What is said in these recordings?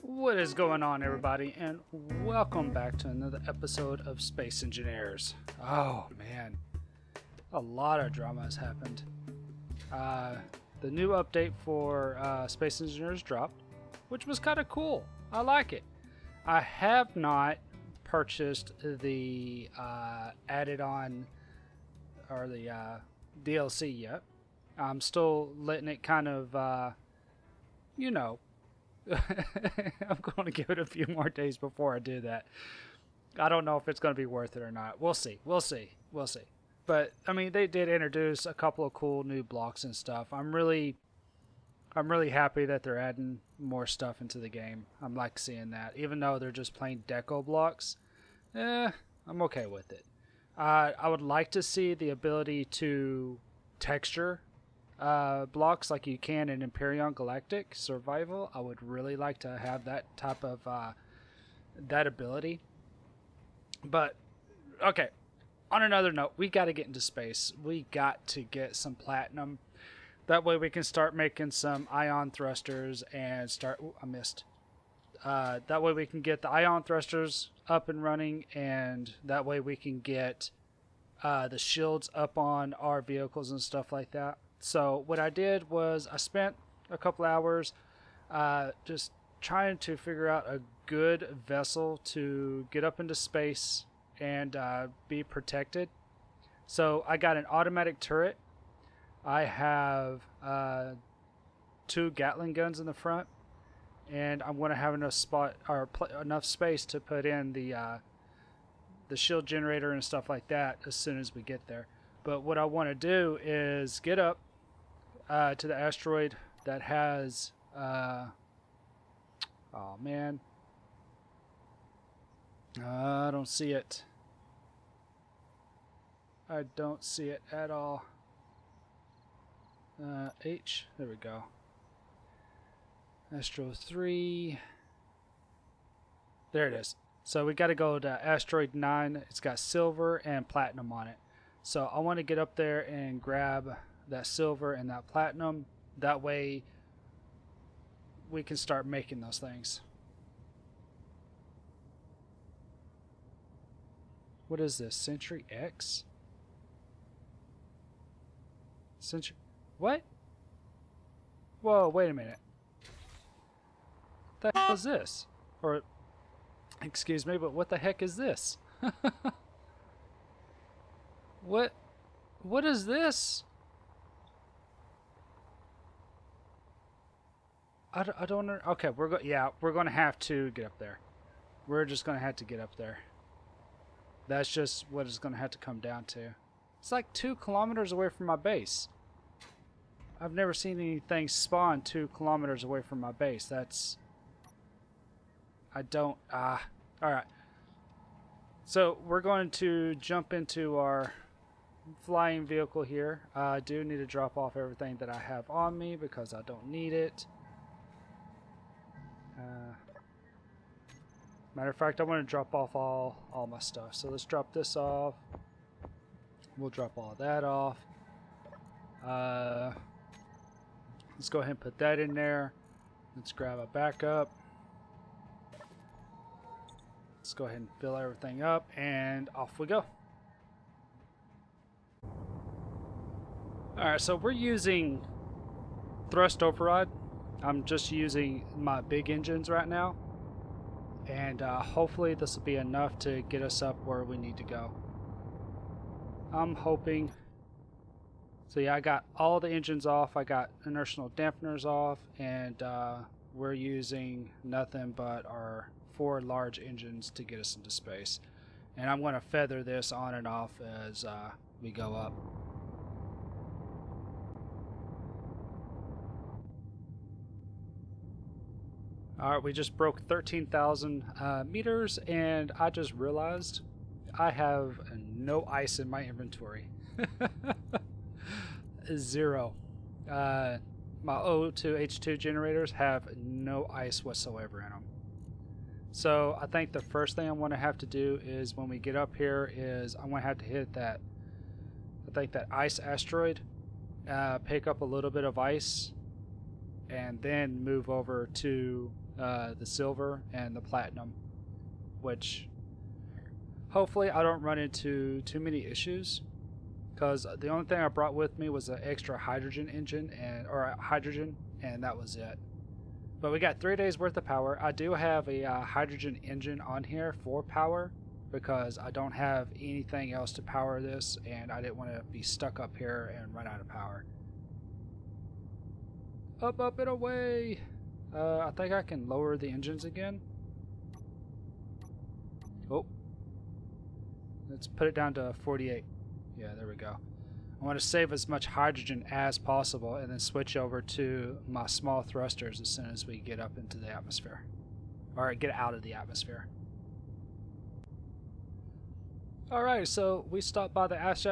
What is going on, everybody, and welcome back to another episode of Space Engineers. Oh man, a lot of drama has happened. The new update for Space Engineers dropped, which was kind of cool. I like it. I have not purchased the added on or the DLC yet. I'm still letting it kind of, you know, I'm going to give it a few more days before I do that. I don't know if it's going to be worth it or not. We'll see. We'll see. We'll see. But I mean, they did introduce a couple of cool new blocks and stuff. I'm really happy that they're adding more stuff into the game. I'm like seeing that, even though they're just plain deco blocks. I'm okay with it. I would like to see the ability to texture blocks like you can in Empyrean Galactic Survival. I would really like to have that type of that ability. But okay, on another note, we got to get into space. We got to get some platinum. That way we can start making some ion thrusters and start. Ooh, I missed. That way we can get the ion thrusters up and running, and that way we can get the shields up on our vehicles and stuff like that. So what I did was I spent a couple hours just trying to figure out a good vessel to get up into space and be protected. So I got an automatic turret. I have 2 Gatling guns in the front, and I'm going to have enough spot or enough space to put in the shield generator and stuff like that as soon as we get there. But what I want to do is get up to the asteroid that has oh man, I don't see it. I don't see it at all. H, there we go. Astro 3. There it is. So we got to go to asteroid 9. It's got silver and platinum on it. So I want to get up there and grab that silver and that platinum. That way we can start making those things. What is this? Century X? Century... What? Whoa, wait a minute. What the hell is this? Or, excuse me, but what the heck is this? What is this? I don't know. Okay, we're going to have to get up there. We're just going to have to get up there. That's just what it's going to have to come down to. It's like 2 kilometers away from my base. I've never seen anything spawn 2 kilometers away from my base. That's... I don't... Alright. So, we're going to jump into our flying vehicle here. I do need to drop off everything that I have on me because I don't need it. Matter of fact, I want to drop off all my stuff. So let's drop this off. We'll drop all that off. Let's go ahead and put that in there. Let's grab a backup. Let's go ahead and fill everything up, and off we go. Alright, so we're using thrust override. I'm just using my big engines right now, and hopefully this will be enough to get us up where we need to go. I'm hoping. So yeah, I got all the engines off. I got inertial dampeners off, and we're using nothing but our 4 large engines to get us into space. And I'm going to feather this on and off as we go up. Alright, we just broke 13,000 meters, and I just realized I have no ice in my inventory. 0. My O2H2 generators have no ice whatsoever in them. So I think the first thing I'm going to have to do is when we get up here is I'm going to have to hit that, I think that ice asteroid, pick up a little bit of ice, and then move over to the silver and the platinum, which hopefully I don't run into too many issues, because the only thing I brought with me was an extra hydrogen engine or hydrogen, and that was it. But we got 3 days worth of power. I do have a hydrogen engine on here for power because I don't have anything else to power this, and I didn't want to be stuck up here and run out of power. Up, up, and away! I think I can lower the engines again. Oh. Let's put it down to 48. Yeah, there we go. I want to save as much hydrogen as possible and then switch over to my small thrusters as soon as we get up into the atmosphere. Or get out of the atmosphere. Alright, so we stopped by the ice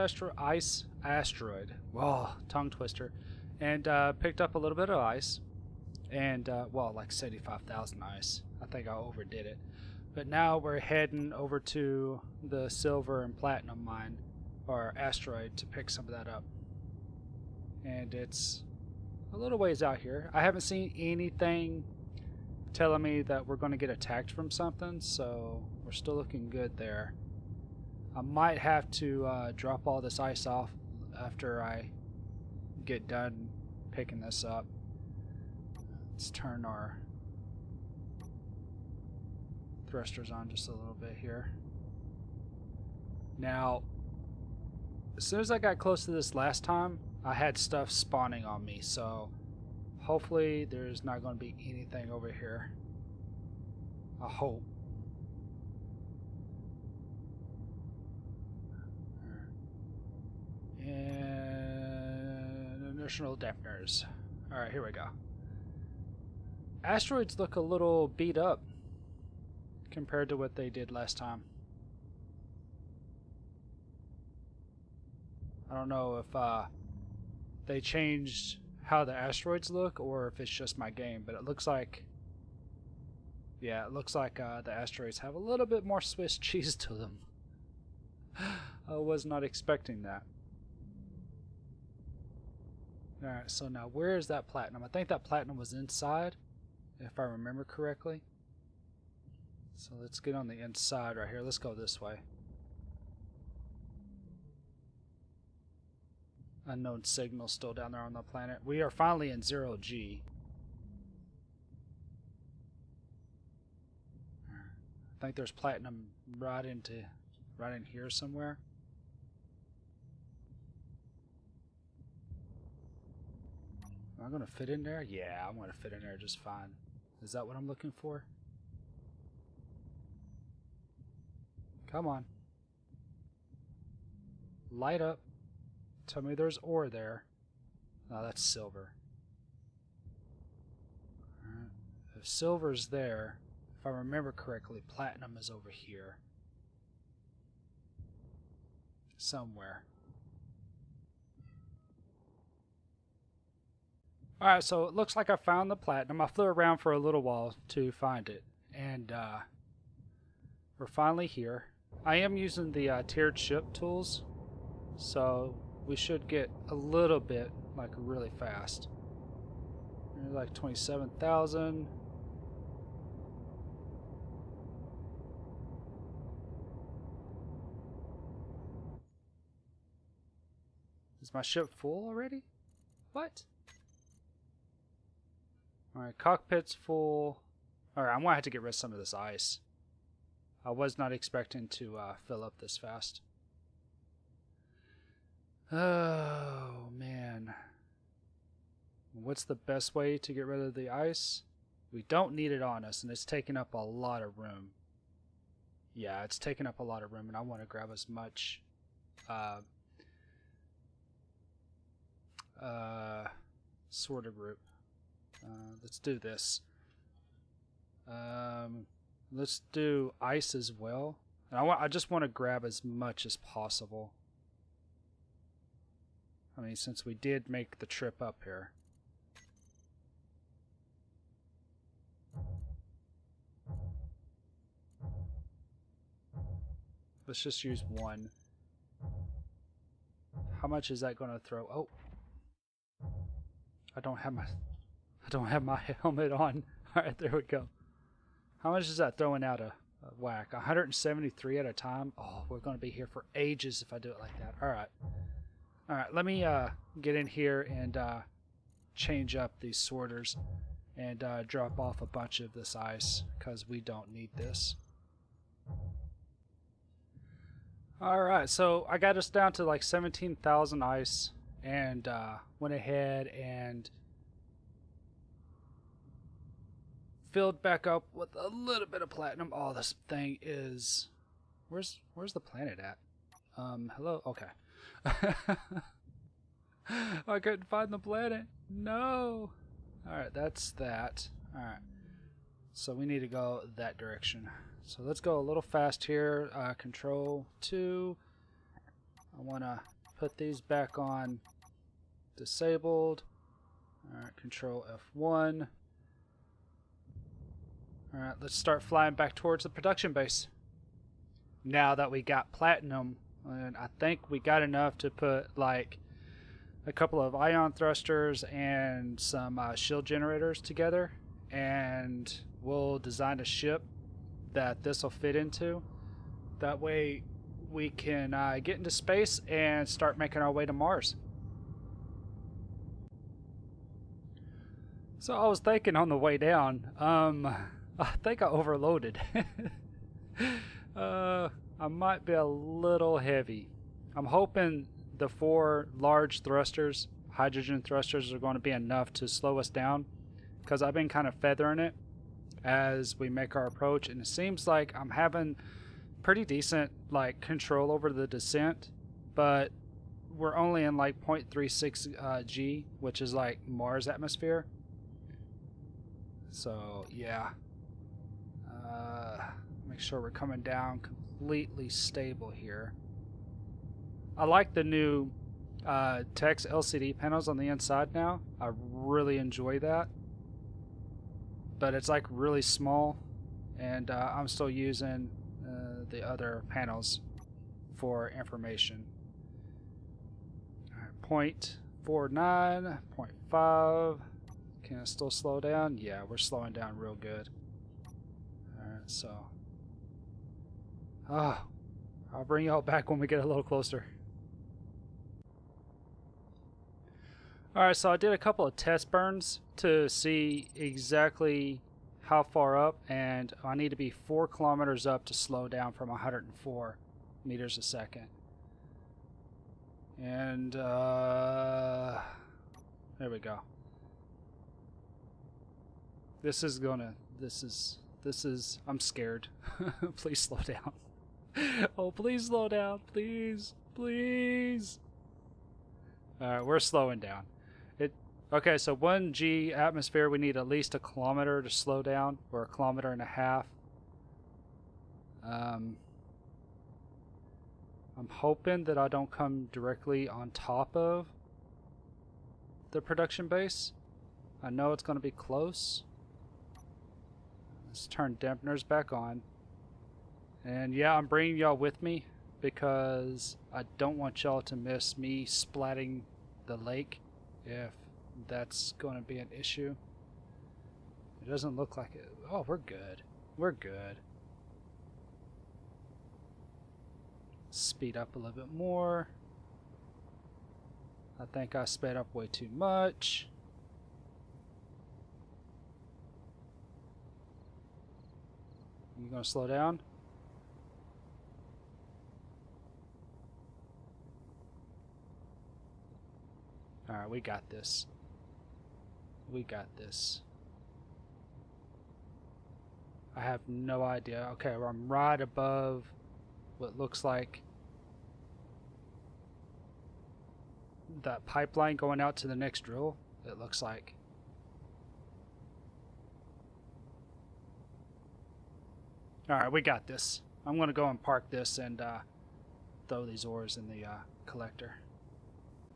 asteroid. Whoa, tongue twister. And picked up a little bit of ice. And, well, like 75,000 ice. I think I overdid it. But now we're heading over to the silver and platinum mine, or asteroid, to pick some of that up. And it's a little ways out here. I haven't seen anything telling me that we're going to get attacked from something, so we're still looking good there. I might have to drop all this ice off after I get done picking this up. Let's turn our thrusters on just a little bit here. Now, as soon as I got close to this last time, I had stuff spawning on me, so hopefully there's not going to be anything over here. I hope. And inertial dampeners. Alright, here we go. Asteroids look a little beat up compared to what they did last time. I don't know if they changed how the asteroids look or if it's just my game, but it looks like, yeah, it looks like the asteroids have a little bit more Swiss cheese to them. I was not expecting that. Alright, so now where is that platinum? I think that platinum was inside, if I remember correctly. So let's get on the inside right here. Let's go this way. Unknown signal still down there on the planet. We are finally in 0G. I think there's platinum right in here somewhere. Am I going to fit in there? Yeah, I'm going to fit in there just fine. Is that what I'm looking for? Come on. Light up. Tell me there's ore there. No, that's silver. Alright. If silver's there, if I remember correctly, platinum is over here. Somewhere. Alright, so it looks like I found the platinum. I flew around for a little while to find it. And we're finally here. I am using the tiered ship tools. So we should get a little bit, like, really fast. Like 27,000. Is my ship full already? What? Alright, cockpit's full. Alright, I'm gonna have to get rid of some of this ice. I was not expecting to fill up this fast. Oh, man. What's the best way to get rid of the ice? We don't need it on us, and it's taking up a lot of room. Yeah, it's taking up a lot of room, and I want to grab as much sort of group. Let's do this. Let's do ice as well. And I just want to grab as much as possible. I mean, since we did make the trip up here. Let's just use one. How much is that going to throw? Oh. I don't don't have my helmet on. Alright, there we go. How much is that throwing out a whack? 173 at a time? Oh, we're going to be here for ages if I do it like that. Alright. Alright, let me get in here and change up these sorters and drop off a bunch of this ice because we don't need this. Alright, so I got us down to like 17,000 ice and went ahead and filled back up with a little bit of platinum. Oh, this thing is... Where's the planet at? Hello? Okay. I couldn't find the planet. No! Alright, that's that. Alright. So we need to go that direction. So let's go a little fast here. Control 2. I want to put these back on disabled. Alright, Control F1. Alright, let's start flying back towards the production base. Now that we got platinum, and I think we got enough to put like a couple of ion thrusters and some shield generators together, and we'll design a ship that this will fit into. That way we can get into space and start making our way to Mars. So I was thinking on the way down, I think I overloaded. I might be a little heavy. I'm hoping the 4 large thrusters, hydrogen thrusters, are going to be enough to slow us down, because I've been kind of feathering it as we make our approach, and it seems like I'm having pretty decent like control over the descent, but we're only in like 0.36 G, which is like Mars atmosphere. So yeah, make sure we're coming down completely stable here. I like the new text LCD panels on the inside now. I really enjoy that. But it's like really small, and I'm still using the other panels for information. Alright, 0.49, 0.5. Can it still slow down? Yeah, we're slowing down real good. Alright, so I'll bring y'all back when we get a little closer. Alright, so I did a couple of test burns to see exactly how far up, and I need to be 4 kilometers up to slow down from 104 meters a second. And there we go. This is I'm scared. Please slow down. Oh, please slow down, please, please. Alright, we're slowing down. Okay, so 1 G atmosphere, we need at least 1 kilometer to slow down, or 1.5 kilometers. I'm hoping that I don't come directly on top of the production base. I know it's going to be close. Let's turn dampeners back on. And yeah, I'm bringing y'all with me because I don't want y'all to miss me splatting the lake if that's going to be an issue. It doesn't look like it. Oh, we're good. We're good. Speed up a little bit more. I think I sped up way too much. You gonna slow down? Alright, we got this. We got this. I have no idea. Okay, well, I'm right above what looks like that pipeline going out to the next drill, it looks like. Alright, we got this. I'm going to go and park this and throw these ores in the collector.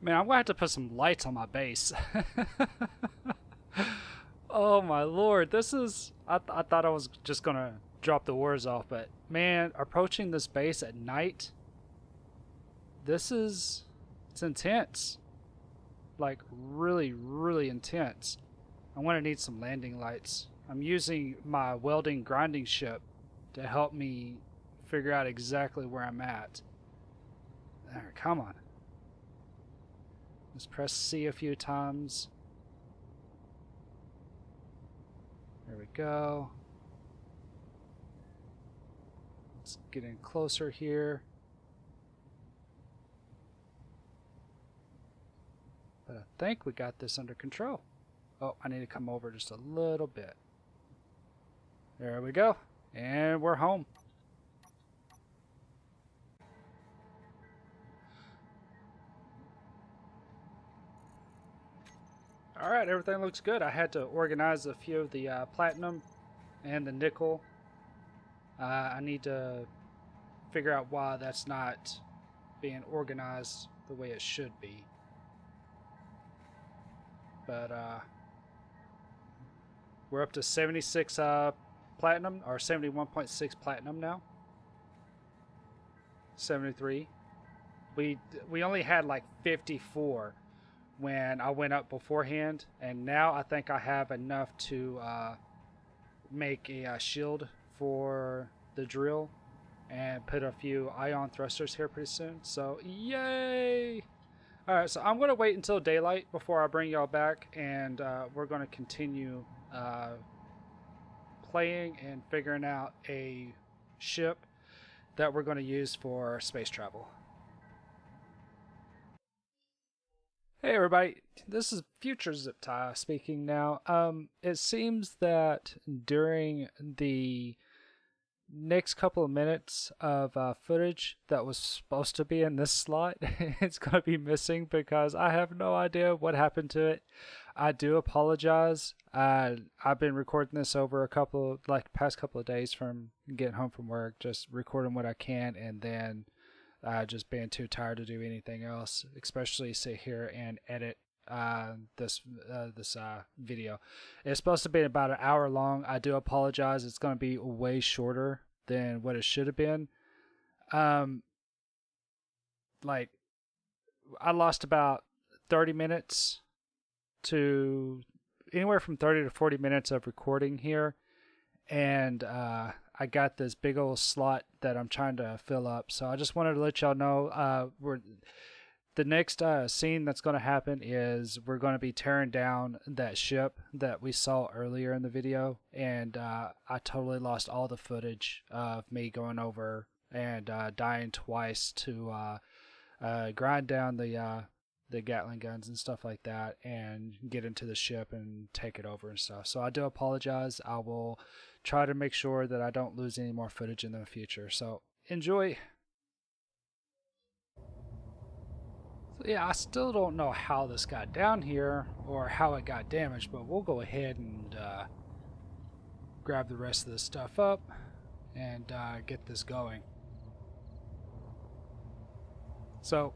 Man, I'm going to have to put some lights on my base. Oh my lord, this is... I thought I was just going to drop the ores off, but man, approaching this base at night, this is... it's intense. Like, really, really intense. I'm going to need some landing lights. I'm using my welding grinding ship to help me figure out exactly where I'm at. There, come on. Let's press C a few times. There we go. Let's get in closer here. But I think we got this under control. Oh, I need to come over just a little bit. There we go. And we're home. Alright, everything looks good. I had to organize a few of the platinum and the nickel. I need to figure out why that's not being organized the way it should be. But we're up to 76 platinum, or 71.6 platinum now. 73. We only had like 54 when I went up beforehand, and now I think I have enough to make a shield for the drill and put a few ion thrusters here pretty soon. So yay! Alright, so I'm going to wait until daylight before I bring y'all back, and we're going to continue playing and figuring out a ship that we're going to use for space travel. Hey everybody, this is Future Zip Tie speaking now. It seems that during the next couple of minutes of footage that was supposed to be in this slot, it's going to be missing because I have no idea what happened to it. I do apologize. I've been recording this over past couple of days from getting home from work, just recording what I can, and then just being too tired to do anything else, especially sit here and edit this video. It's supposed to be about an hour long. I do apologize. It's going to be way shorter than what it should have been. Like, I lost about 30 minutes to anywhere from 30 to 40 minutes of recording here, and I got this big old slot that I'm trying to fill up. So I just wanted to let y'all know the next scene that's going to happen is we're going to be tearing down that ship that we saw earlier in the video, and I totally lost all the footage of me going over and dying twice to grind down the Gatling guns and stuff like that and get into the ship and take it over and stuff. So I do apologize. I will try to make sure that I don't lose any more footage in the future. So enjoy. So yeah, I still don't know how this got down here or how it got damaged, but we'll go ahead and grab the rest of this stuff up and get this going. So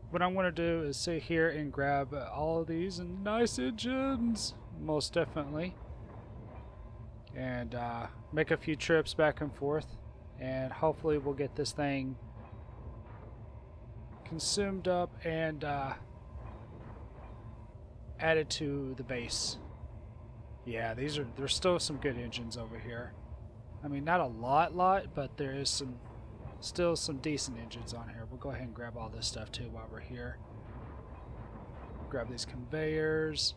what I'm going to do is sit here and grab all of these nice engines, most definitely, and make a few trips back and forth, and hopefully we'll get this thing consumed up and added to the base. Yeah, there's still some good engines over here. I mean, not a lot, but there is still some decent engines on here. We'll go ahead and grab all this stuff too while we're here. Grab these conveyors,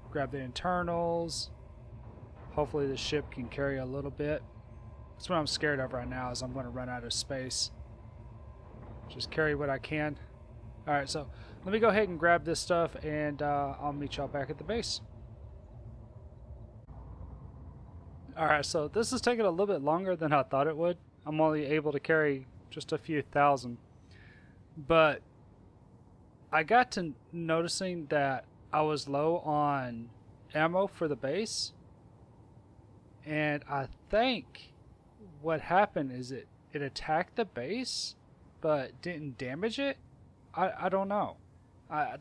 grab the internals. Hopefully the ship can carry a little bit. That's what I'm scared of right now, is I'm going to run out of space. Just carry what I can. Alright, so let me go ahead and grab this stuff, and I'll meet y'all back at the base. Alright, so this is taking a little bit longer than I thought it would. I'm only able to carry just a few thousand. But I got to noticing that I was low on ammo for the base. And I think what happened is it attacked the base, but didn't damage it. I don't know. I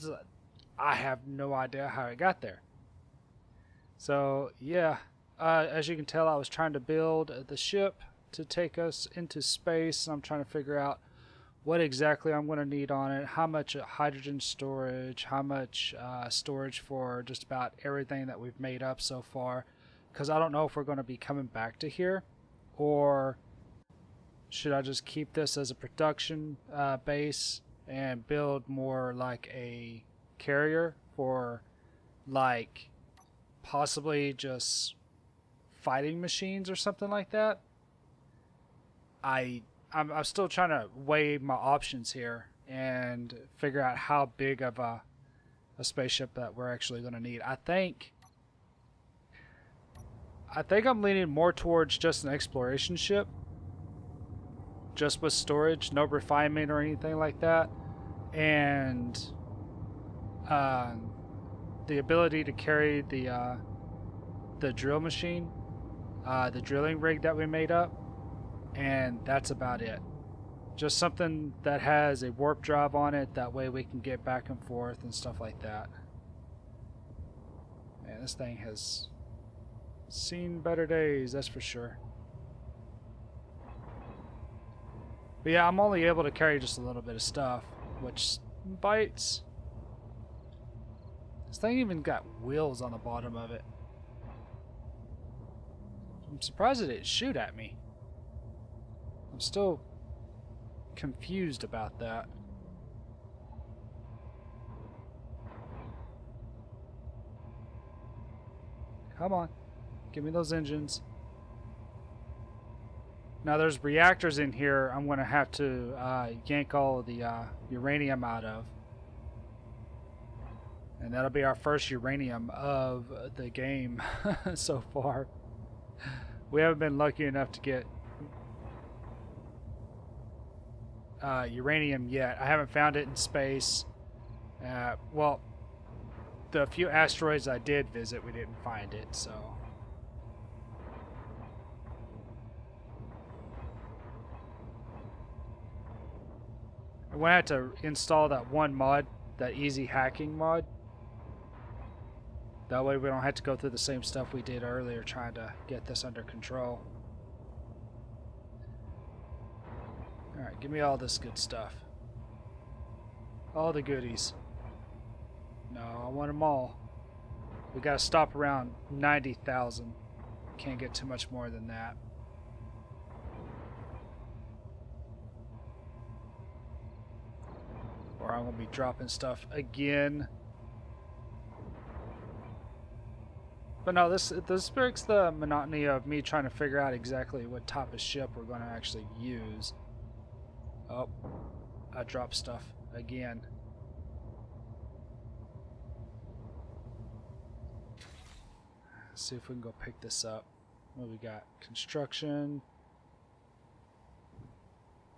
have no idea how it got there. So yeah, as you can tell, I was trying to build the ship to take us into space. I'm trying to figure out what exactly I'm going to need on it, how much hydrogen storage, how much storage for just about everything that we've made up so far, because I don't know if we're going to be coming back to here, or should I just keep this as a production base and build more like a carrier for like possibly just fighting machines or something like that. I'm still trying to weigh my options here and figure out how big of a spaceship that we're actually going to need. I think I'm leaning more towards just an exploration ship, just with storage, no refinement or anything like that, and the ability to carry the drill machine, the drilling rig that we made up, and that's about it. Just something that has a warp drive on it, that way we can get back and forth and stuff like that. Man, this thing has seen better days, that's for sure. But yeah, I'm only able to carry just a little bit of stuff, which bites. This thing even got wheels on the bottom of it. I'm surprised it didn't shoot at me. I'm still confused about that. Come on. Give me those engines. Now there's reactors in here I'm going to have to yank all of the uranium out of. And that'll be our first uranium of the game so far. We haven't been lucky enough to get uranium yet. I haven't found it in space. Well, the few asteroids I did visit, we didn't find it, so. I'm going to have to install that one mod, that easy hacking mod. That way we don't have to go through the same stuff we did earlier trying to get this under control. Alright, give me all this good stuff. All the goodies. No, I want them all. We gotta stop around 90,000. Can't get too much more than that. Or I'm gonna be dropping stuff again. But no, this breaks the monotony of me trying to figure out exactly what type of ship we're going to actually use. Oh, I dropped stuff again. Let's see if we can go pick this up. What we got? Construction.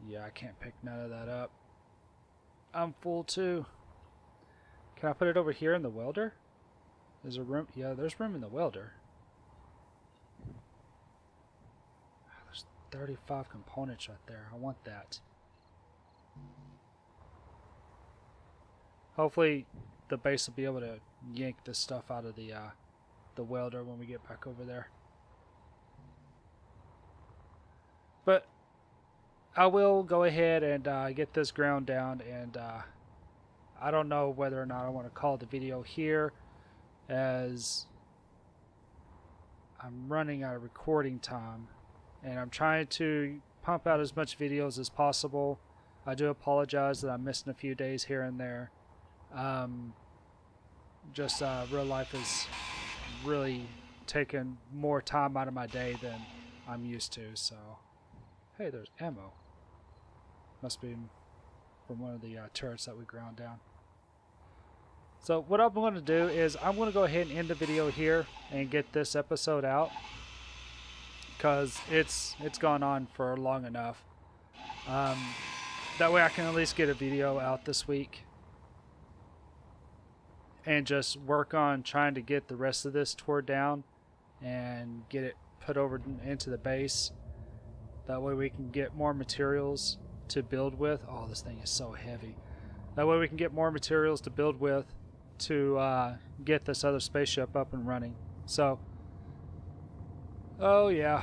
Yeah, I can't pick none of that up. I'm full too. Can I put it over here in the welder? Is there room? Yeah, there's room in the welder. There's 35 components right there. I want that. Hopefully the base will be able to yank this stuff out of the welder when we get back over there. But I will go ahead and get this ground down, and I don't know whether or not I want to call the video here, as I'm running out of recording time and I'm trying to pump out as much videos as possible. I do apologize that I'm missing a few days here and there. Real life has really taken more time out of my day than I'm used to, so. Hey, there's ammo. Must be from one of the turrets that we ground down. So what I'm going to do is I'm going to go ahead and end the video here and get this episode out, because it's gone on for long enough. That way I can at least get a video out this week and just work on trying to get the rest of this tore down and get it put over into the base. That way we can get more materials to build with. Oh, this thing is so heavy. That way we can get more materials to build with to get this other spaceship up and running. So, oh yeah,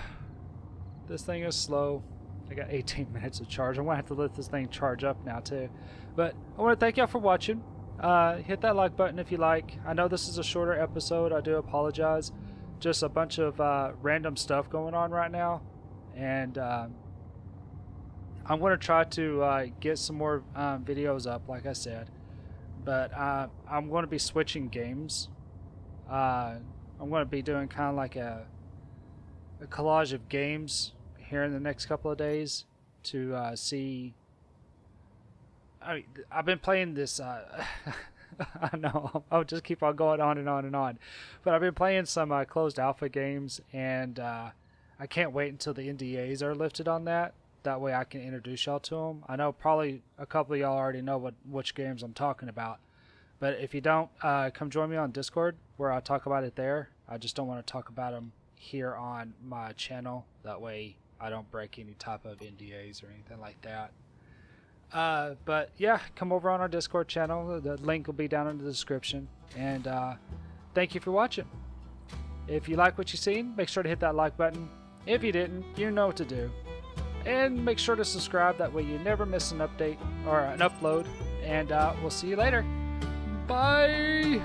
this thing is slow. I got 18 minutes of charge. I'm going to have to let this thing charge up now too. But I want to thank y'all for watching. Hit that like button if you like. I know this is a shorter episode. I do apologize. Just a bunch of random stuff going on right now. And I'm going to try to get some more videos up, like I said. But I'm going to be switching games. I'm going to be doing kind of like a collage of games here in the next couple of days to see. I've been playing this. I know I'll just keep on going on and on and on, but I've been playing some closed alpha games, and I can't wait until the NDAs are lifted on that. That way I can introduce y'all to them. I know probably a couple of y'all already know which games I'm talking about, but if you don't, come join me on Discord where I talk about it there. I just don't want to talk about them here on my channel. That way I don't break any type of NDAs or anything like that. But yeah, come over on our Discord channel. The link will be down in the description. And thank you for watching. If you like what you've seen, make sure to hit that like button. If you didn't, you know what to do. And make sure to subscribe. That way you never miss an update or an upload. And we'll see you later. Bye!